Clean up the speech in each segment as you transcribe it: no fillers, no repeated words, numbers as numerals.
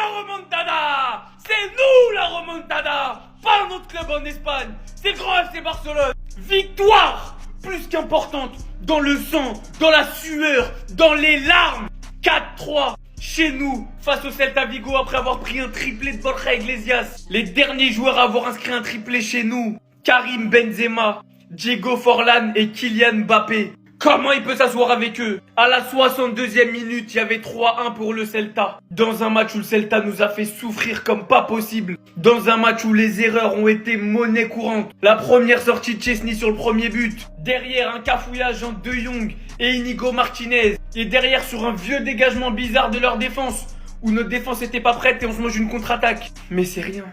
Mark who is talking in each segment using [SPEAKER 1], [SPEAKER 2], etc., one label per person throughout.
[SPEAKER 1] la remontada! C'est nous la remontada! Pas notre club en Espagne! C'est Grand FC Barcelone! Victoire plus qu'importante dans le sang, dans la sueur, dans les larmes! 4-3 chez nous face au Celta Vigo après avoir pris un triplé de Borja Iglesias. Les derniers joueurs à avoir inscrit un triplé chez nous, Karim Benzema, Diego Forlán et Kylian Mbappé. Comment il peut s'asseoir avec eux? À la 62e minute, il y avait 3-1 pour le Celta. Dans un match où le Celta nous a fait souffrir comme pas possible. Dans un match où les erreurs ont été monnaie courante. La première sortie de Chesney sur le premier but. Derrière un cafouillage entre De Jong et Inigo Martinez. Et derrière sur un vieux dégagement bizarre de leur défense. Où notre défense était pas prête et on se mange une contre-attaque. Mais c'est rien.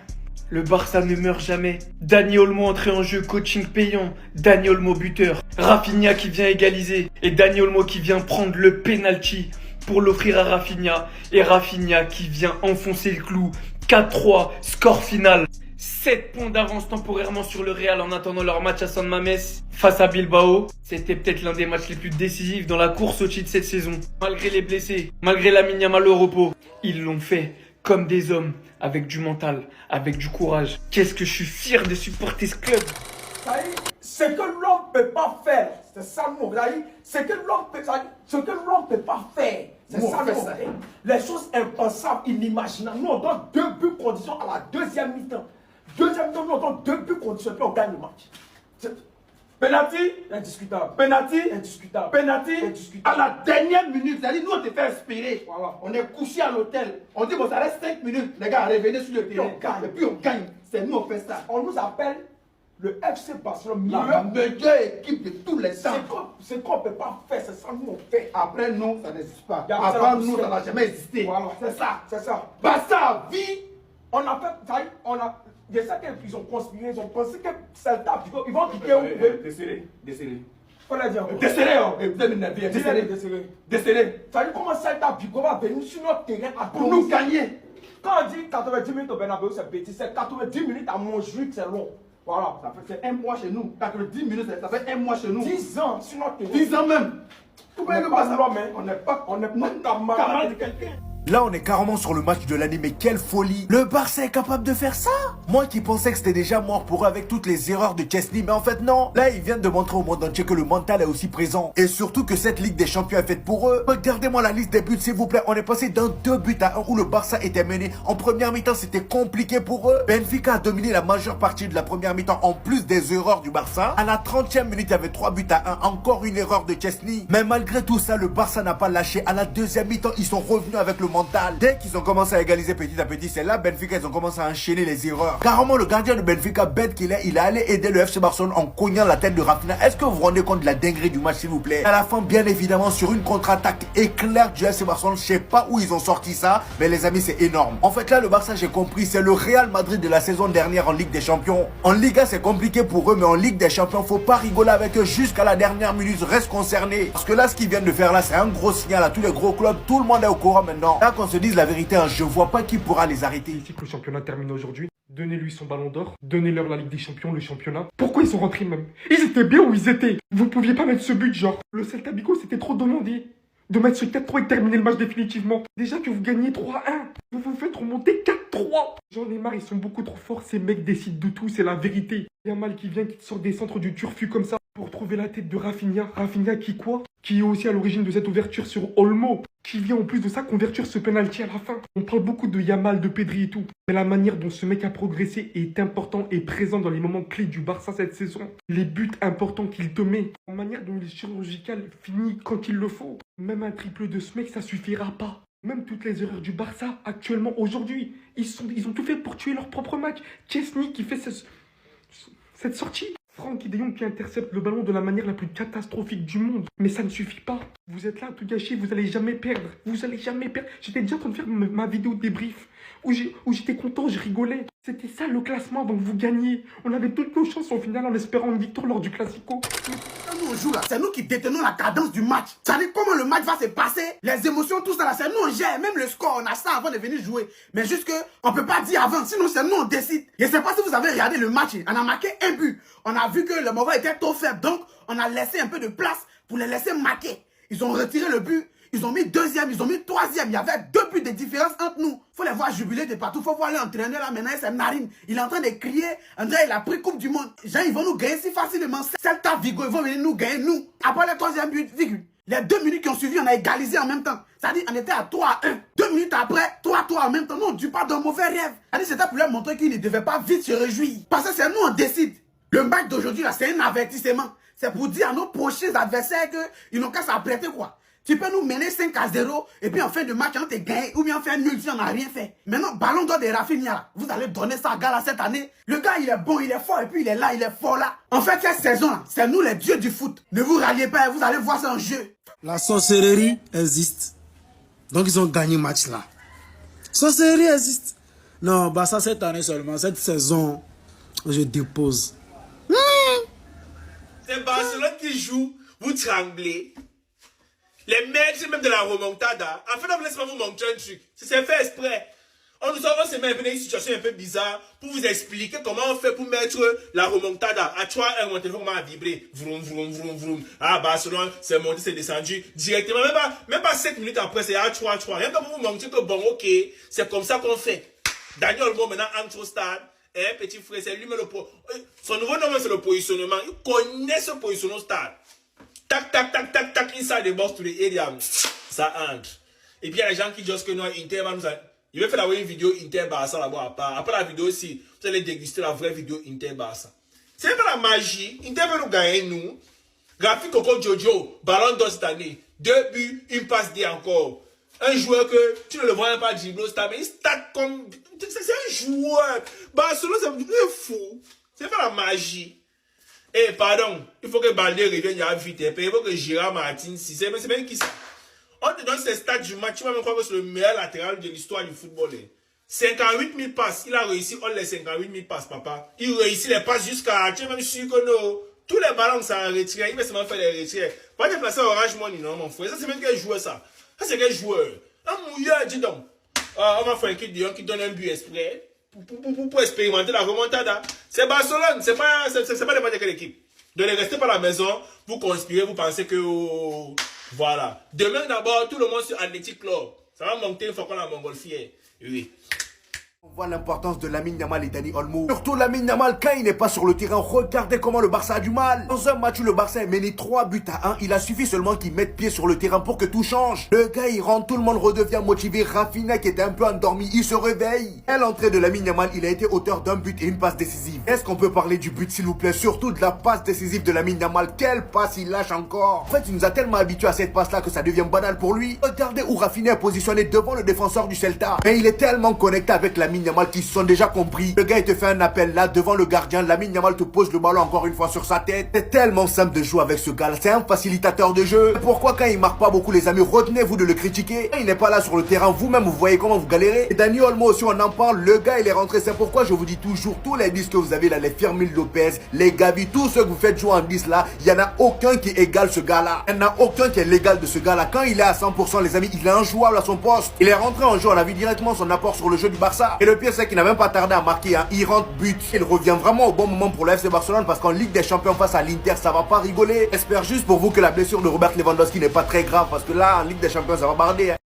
[SPEAKER 1] Le Barça ne meurt jamais. Dani Olmo entré en jeu, coaching payant. Dani Olmo buteur. Rafinha qui vient égaliser. Et Dani Olmo qui vient prendre le penalty pour l'offrir à Rafinha. Et Rafinha qui vient enfoncer le clou. 4-3, score final. 7 points d'avance temporairement sur le Real en attendant leur match à San Mamés face à Bilbao. C'était peut-être l'un des matchs les plus décisifs dans la course au titre cette saison. Malgré les blessés, malgré Lamine Yamal au repos, ils l'ont fait comme des hommes, avec du mental, avec du courage. Qu'est-ce que je suis fier de supporter ce club.
[SPEAKER 2] Ce que l'homme ne peut pas faire, c'est ça le mot. Ce que l'homme ne peut pas faire, c'est ça le mot. Les choses impensables, inimaginables. Nous, on donne 2 buts conditions à la deuxième mi-temps. Deuxième mi-temps, nous, on donne 2 buts conditions, puis on gagne le match.
[SPEAKER 3] Penalty,
[SPEAKER 2] indiscutable.
[SPEAKER 3] penalty,
[SPEAKER 2] Indiscutable.
[SPEAKER 3] penalty.
[SPEAKER 2] Indiscutable.
[SPEAKER 3] À la dernière minute, c'est-à-dire nous on te fait inspirer.
[SPEAKER 2] Voilà.
[SPEAKER 3] On est couché à l'hôtel. On dit bon ça reste 5 minutes. Les gars, revenez sur le terrain.
[SPEAKER 2] on gagne.
[SPEAKER 3] Et puis on gagne. C'est nous on fait ça.
[SPEAKER 2] On nous appelle le FC Barcelone.
[SPEAKER 3] La meilleure équipe de tous les temps.
[SPEAKER 2] Ce qu'on ne peut pas faire, c'est ça nous on fait.
[SPEAKER 3] Après nous, ça n'existe pas.
[SPEAKER 2] Y a
[SPEAKER 3] Avant
[SPEAKER 2] ça,
[SPEAKER 3] nous,
[SPEAKER 2] c'est-
[SPEAKER 3] ça n'a jamais existé.
[SPEAKER 2] Voilà.
[SPEAKER 3] C'est ça.
[SPEAKER 2] C'est ça.
[SPEAKER 3] Barça vie.
[SPEAKER 2] On a fait, ça y est, on a. Je sais qu'ils ont conspiré, ils ont pensé que Celta Vigo, ils vont quitter où
[SPEAKER 3] Décélé, décélé.
[SPEAKER 2] Faut le dire.
[SPEAKER 3] Décélé, oh. Vous êtes énervé. Décélé.
[SPEAKER 2] Décélé.
[SPEAKER 3] Décélé.
[SPEAKER 2] Ça dit comment Celta Vigo va venir sur notre terrain à
[SPEAKER 3] Pour nous gagner.
[SPEAKER 2] Quand on dit 90 minutes au Bernabéu, c'est petit. C'est 90 minutes à Montjuic, c'est long. Voilà.
[SPEAKER 3] Ça fait c'est un mois chez nous. 90 minutes, ça fait un mois chez nous.
[SPEAKER 2] 10 ans sur notre terrain.
[SPEAKER 3] 10 ans même. Vous
[SPEAKER 2] On
[SPEAKER 3] voyez
[SPEAKER 2] n'est
[SPEAKER 3] le
[SPEAKER 2] pas
[SPEAKER 3] Barça.
[SPEAKER 2] l'homme, hein. On n'est pas camarade de quelqu'un.
[SPEAKER 4] Là, on est carrément sur le match de l'année, mais quelle folie! Le Barça est capable de faire ça? Moi qui pensais que c'était déjà mort pour eux avec toutes les erreurs de Chesney, mais en fait non. Là, ils viennent de montrer au monde entier que le mental est aussi présent. Et surtout que cette Ligue des Champions est faite pour eux. Regardez-moi la liste des buts, s'il vous plaît. On est passé d'un 2 buts à 1 où le Barça était mené. En première mi-temps, c'était compliqué pour eux. Benfica a dominé la majeure partie de la première mi-temps en plus des erreurs du Barça. À la 30e minute, il y avait 3 buts à 1. Encore une erreur de Chesney. Mais malgré tout ça, le Barça n'a pas lâché. À la deuxième mi-temps, ils sont revenus avec le mental. Dès qu'ils ont commencé à égaliser petit à petit, c'est là Benfica, ils ont commencé à enchaîner les erreurs. Carrément, le gardien de Benfica, bête qu'il est, il est allé aider le FC Barcelone en cognant la tête de Rafinha. Est-ce que vous vous rendez compte de la dinguerie du match, s'il vous plaît? À la fin, bien évidemment, sur une contre-attaque éclair du FC Barcelone, je sais pas où ils ont sorti ça, mais les amis, c'est énorme. En fait, là, le Barça, j'ai compris, c'est le Real Madrid de la saison dernière en Ligue des Champions. En Liga, c'est compliqué pour eux, mais en Ligue des Champions, faut pas rigoler avec eux jusqu'à la dernière minute, reste concerné. Parce que là, ce qu'ils viennent de faire là, c'est un gros signal à tous les gros clubs. Tout le monde est au courant maintenant. Là, qu'on se dise la vérité, hein, je vois pas qui pourra les arrêter.
[SPEAKER 5] Ici que le championnat termine aujourd'hui. Donnez-lui son ballon d'or. Donnez-leur la Ligue des Champions, le championnat. Pourquoi ils sont rentrés même? Ils étaient bien où ils étaient. Vous pouviez pas mettre ce but, genre. Le Celta Vigo, c'était trop demandé. De mettre ce 4-3 et de terminer le match définitivement. Déjà que vous gagnez 3-1. Vous vous faites remonter 4-3. J'en ai marre, ils sont beaucoup trop forts. Ces mecs décident de tout, c'est la vérité. Yamal qui vient, qui te sort des centres du turfu comme ça. Pour trouver la tête de Rafinha. Rafinha qui quoi? Qui est aussi à l'origine de cette ouverture sur Olmo. Qui vient en plus de ça convertir ce penalty à la fin. On parle beaucoup de Yamal, de Pedri et tout. Mais la manière dont ce mec a progressé est important et présent dans les moments clés du Barça cette saison. Les buts importants qu'il te met. La manière dont il est chirurgical, finit quand il le faut. Même un triple de ce mec, ça suffira pas. Même toutes les erreurs du Barça, actuellement, aujourd'hui, ils ont tout fait pour tuer leur propre match. Chesney qui fait cette sortie. Francky de Jong qui intercepte le ballon de la manière la plus catastrophique du monde. Mais ça ne suffit pas. Vous êtes là à tout gâcher, vous allez jamais perdre. Vous allez jamais perdre. J'étais déjà en train de faire ma vidéo de débrief. Où j'étais content, je rigolais. C'était ça le classement, donc vous gagnez. On avait toutes nos chances au final en espérant une victoire lors du Classico.
[SPEAKER 3] Quand nous on joue là, c'est nous qui détenons la cadence du match. Ça dit comment le match va se passer, les émotions, tout ça là, c'est nous on gère, même le score, on a ça avant de venir jouer. Mais juste que on peut pas dire avant, sinon c'est nous on décide. Je sais pas si vous avez regardé le match, on a marqué un but. On a vu que le mauvais était trop faible, donc on a laissé un peu de place pour les laisser marquer. Ils ont retiré le but, ils ont mis deuxième, ils ont mis troisième. Il y avait 2 buts de différence entre nous. Faut les voir jubiler de partout. Faut voir l'entraîneur là maintenant, c'est narine. Il est en train de crier. André, il a pris Coupe du Monde. Gens, ils vont nous gagner si facilement. Celta Vigo, ils vont venir nous gagner, nous. Après le 3e but, les 2 minutes qui ont suivi, on a égalisé en même temps. C'est-à-dire, on était à 3-1. 2 minutes après, 3-3 en même temps. Non, on ne dure pas d'un mauvais rêve. C'est-à-dire, c'était pour leur montrer qu'ils ne devaient pas vite se réjouir. Parce que c'est nous, on décide. Le match d'aujourd'hui, là, c'est un avertissement. C'est pour dire à nos prochains adversaires qu'ils n'ont qu'à s'apprêter, quoi. Tu peux nous mener 5-0 et puis en fin de match, on te gagne ou bien on fait un nul si on n'a rien fait. Maintenant, ballon d'or de Rafinha, vous allez donner ça à Gala cette année. Le gars, il est bon, il est fort et puis il est là, il est fort là. En fait, cette saison-là, c'est nous les dieux du foot. Ne vous ralliez pas, vous allez voir ça en jeu.
[SPEAKER 6] La sorcellerie existe. Donc ils ont gagné le match là. Sorcellerie existe. Non, bah ça cette année seulement, cette saison, je dépose.
[SPEAKER 7] C'est Barcelone qui joue, vous tremblez. Les mecs, même de la remontada. En fait, laissez-moi vous montrer un truc. C'est fait exprès. On nous a mis une situation un peu bizarre pour vous expliquer comment on fait pour mettre la remontada. À 3-1, mon téléphone m'a vibré. Vroom, vroom, vroom, vroom. Ah, Barcelone, c'est monté, c'est descendu directement. Même pas 7 minutes après, c'est à 3-3. Rien que pour vous montrer que bon, ok, c'est comme ça qu'on fait. Daniel Olmo maintenant entre au stade. Petit frère, c'est lui, mais son nouveau nom, c'est le positionnement. Il connaît ce positionnement au stade. Tac, tac, tac, tac, tac, inside the box to the area. Ça entre. Et puis il y a les gens qui disent que nous, Inter va nous... Il va faire une vidéo Inter-Barça là-bas à part. Après la vidéo aussi, vous allez déguster la vraie vidéo Inter-Barça. C'est pas la magie. Inter va nous gagner, nous. Graphique Coco Jojo, ballon d'or cette année. 2 buts, une passe D encore. Un joueur que tu ne le vois pas dribbler au stade, mais il stade comme... C'est un joueur. Barcelone, c'est fou. C'est pas la magie. Eh, pardon, il faut que Baldé revienne vite. Il faut que Gérard Martin, si c'est bien qui ça. On te donne ces stats du match, tu vas me croire que c'est le meilleur latéral de l'histoire du football. 58 000 passes, il a réussi, on les 58 000 passes, papa. Il réussit les passes jusqu'à, tu es même sûr que non. Tous les ballons, ça en retrait, il va seulement faire des retraits. Pas déplacer Orange Money, non, mon frère. Ça, c'est même quel joueur, ça. Ça, c'est quel joueur. Un mouilleur, dis donc. On va faire un kit qui donne un but exprès. Pour expérimenter la remontada. C'est Barcelone, c'est pas n'importe quelle équipe. Donc ne restez pas à la maison, vous conspirez, vous pensez que... Oh, voilà. Demain d'abord, tout le monde sur Athletic Club. Ça va monter une fois qu'on a Montgolfière. Oui.
[SPEAKER 4] On voit l'importance de Lamine Yamal et Dani Olmo. Surtout Lamine Yamal, quand il n'est pas sur le terrain, regardez comment le Barça a du mal. Dans un match où le Barça est mené 3 buts à 1, il a suffi seulement qu'il mette pied sur le terrain pour que tout change. Le gars, il rentre, tout le monde redevient motivé. Rafinha, qui était un peu endormi, il se réveille. À l'entrée de Lamine Yamal, il a été auteur d'un but et une passe décisive. Est-ce qu'on peut parler du but, s'il vous plaît? Surtout de la passe décisive de Lamine Yamal. Quelle passe il lâche encore. En fait, il nous a tellement habitués à cette passe-là que ça devient banal pour lui. Regardez où Rafinha est positionné devant le défenseur du Celta. Mais il est tellement connecté avec Lamine Yamal qu'ils sont déjà compris. Le gars, il te fait un appel là devant le gardien. Lamine Yamal te pose le ballon encore une fois sur sa tête. C'est tellement simple de jouer avec ce gars là. C'est un facilitateur de jeu. Pourquoi quand il marque pas beaucoup, les amis, retenez-vous de le critiquer. Quand il n'est pas là sur le terrain, vous-même vous voyez comment vous galérez. Et Dani Olmo aussi, on en parle. Le gars, il est rentré. C'est pourquoi je vous dis toujours, tous les 10 que vous avez là, les Firmino Lopez, les Gavi, tous ceux que vous faites jouer en 10 là, il y en a aucun qui égale ce gars là. Il n'y en a aucun qui est l'égal de ce gars là. Quand il est à 100%, les amis, il est injouable à son poste. Il est rentré en jeu, on a vu directement son apport sur le jeu du Barça. Et le pire, c'est qu'il n'a même pas tardé à marquer. Il rentre but. Il revient vraiment au bon moment pour le FC Barcelone parce qu'en Ligue des Champions face à l'Inter, ça va pas rigoler. J'espère juste pour vous que la blessure de Robert Lewandowski n'est pas très grave parce que là, en Ligue des Champions, ça va barder.